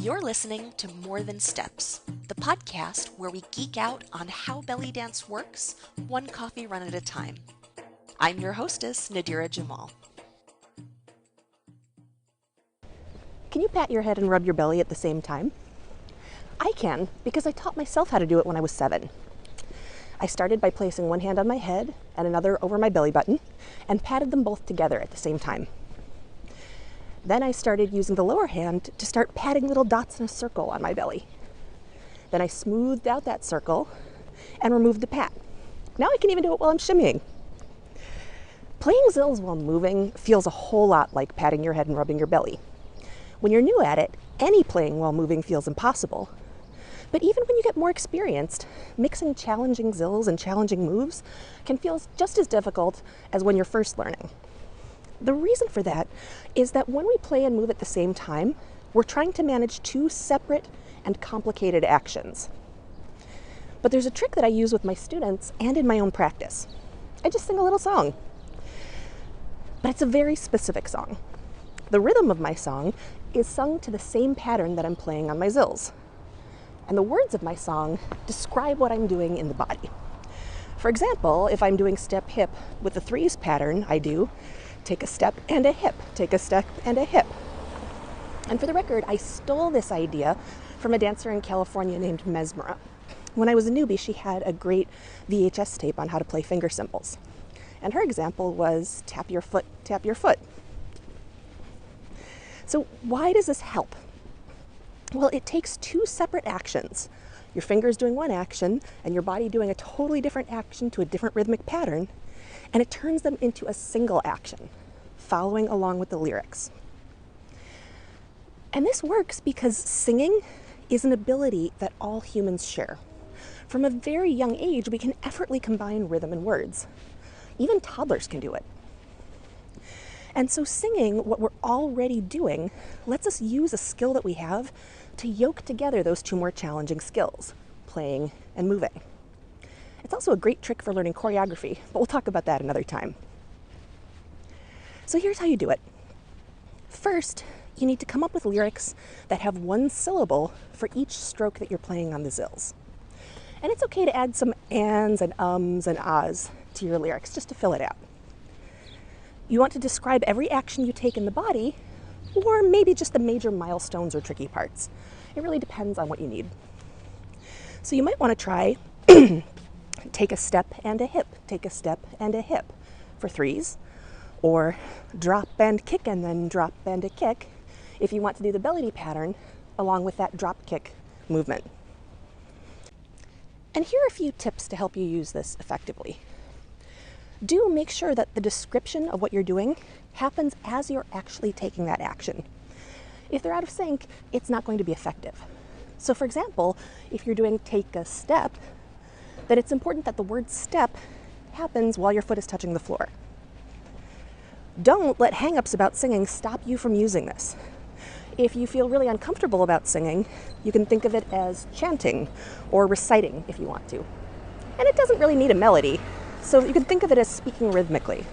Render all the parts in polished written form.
You're listening to More Than Steps, the podcast where we geek out on how belly dance works, one coffee run at a time. I'm your hostess, Nadira Jamal. Can you pat your head and rub your belly at the same time? I can, because I taught myself how to do it when I was 7. I started by placing one hand on my head and another over my belly button and patted them both together at the same time. Then I started using the lower hand to start patting little dots in a circle on my belly. Then I smoothed out that circle and removed the pat. Now I can even do it while I'm shimmying. Playing zills while moving feels a whole lot like patting your head and rubbing your belly. When you're new at it, any playing while moving feels impossible. But even when you get more experienced, mixing challenging zills and challenging moves can feel just as difficult as when you're first learning. The reason for that is that when we play and move at the same time, we're trying to manage two separate and complicated actions. But there's a trick that I use with my students and in my own practice. I just sing a little song. But it's a very specific song. The rhythm of my song is sung to the same pattern that I'm playing on my zills. And the words of my song describe what I'm doing in the body. For example, if I'm doing step hip with the threes pattern, I do take a step and a hip, take a step and a hip. And for the record, I stole this idea from a dancer in California named Mesmera. When I was a newbie, she had a great VHS tape on how to play finger cymbals. And her example was tap your foot, tap your foot. So why does this help? Well, it takes two separate actions. Your fingers doing one action and your body doing a totally different action to a different rhythmic pattern, and it turns them into a single action, following along with the lyrics. And this works because singing is an ability that all humans share. From a very young age, we can effortlessly combine rhythm and words. Even toddlers can do it. And so singing what we're already doing lets us use a skill that we have to yoke together those two more challenging skills, playing and moving. It's also a great trick for learning choreography, but we'll talk about that another time. So here's how you do it. First, you need to come up with lyrics that have one syllable for each stroke that you're playing on the zills. And it's okay to add some ands and ums and ahs to your lyrics just to fill it out. You want to describe every action you take in the body, or maybe just the major milestones or tricky parts. It really depends on what you need. So you might want to try take a step and a hip, take a step and a hip for threes, or drop and kick and then drop and a kick if you want to do the belly pattern along with that drop kick movement. And here are a few tips to help you use this effectively. Do make sure that the description of what you're doing happens as you're actually taking that action. If they're out of sync, it's not going to be effective. So for example, if you're doing take a step, then it's important that the word step happens while your foot is touching the floor. Don't let hang-ups about singing stop you from using this. If you feel really uncomfortable about singing, you can think of it as chanting or reciting if you want to. And it doesn't really need a melody, so you can think of it as speaking rhythmically.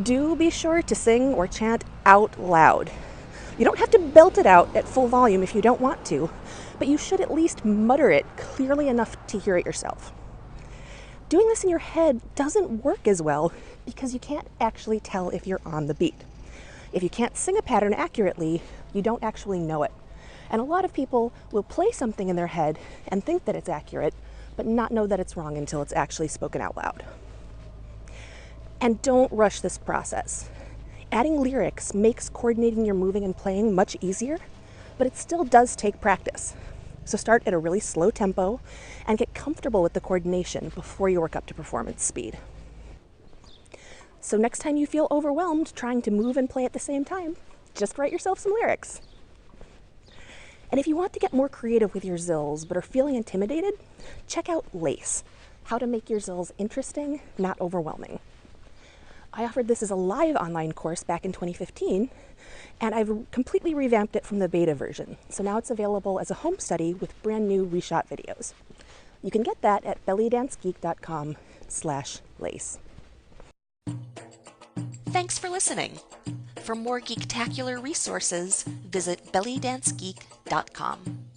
Do be sure to sing or chant out loud. You don't have to belt it out at full volume if you don't want to, but you should at least mutter it clearly enough to hear it yourself. Doing this in your head doesn't work as well because you can't actually tell if you're on the beat. If you can't sing a pattern accurately, you don't actually know it. And a lot of people will play something in their head and think that it's accurate, but not know that it's wrong until it's actually spoken out loud. And don't rush this process. Adding lyrics makes coordinating your moving and playing much easier, but it still does take practice. So start at a really slow tempo and get comfortable with the coordination before you work up to performance speed. So next time you feel overwhelmed trying to move and play at the same time, just write yourself some lyrics. And if you want to get more creative with your zills but are feeling intimidated, check out Lace, how to make your zills interesting, not overwhelming. I offered this as a live online course back in 2015, and I've completely revamped it from the beta version. So now it's available as a home study with brand new reshot videos. You can get that at bellydancegeek.com/lace. Thanks for listening. For more geektacular resources, visit bellydancegeek.com.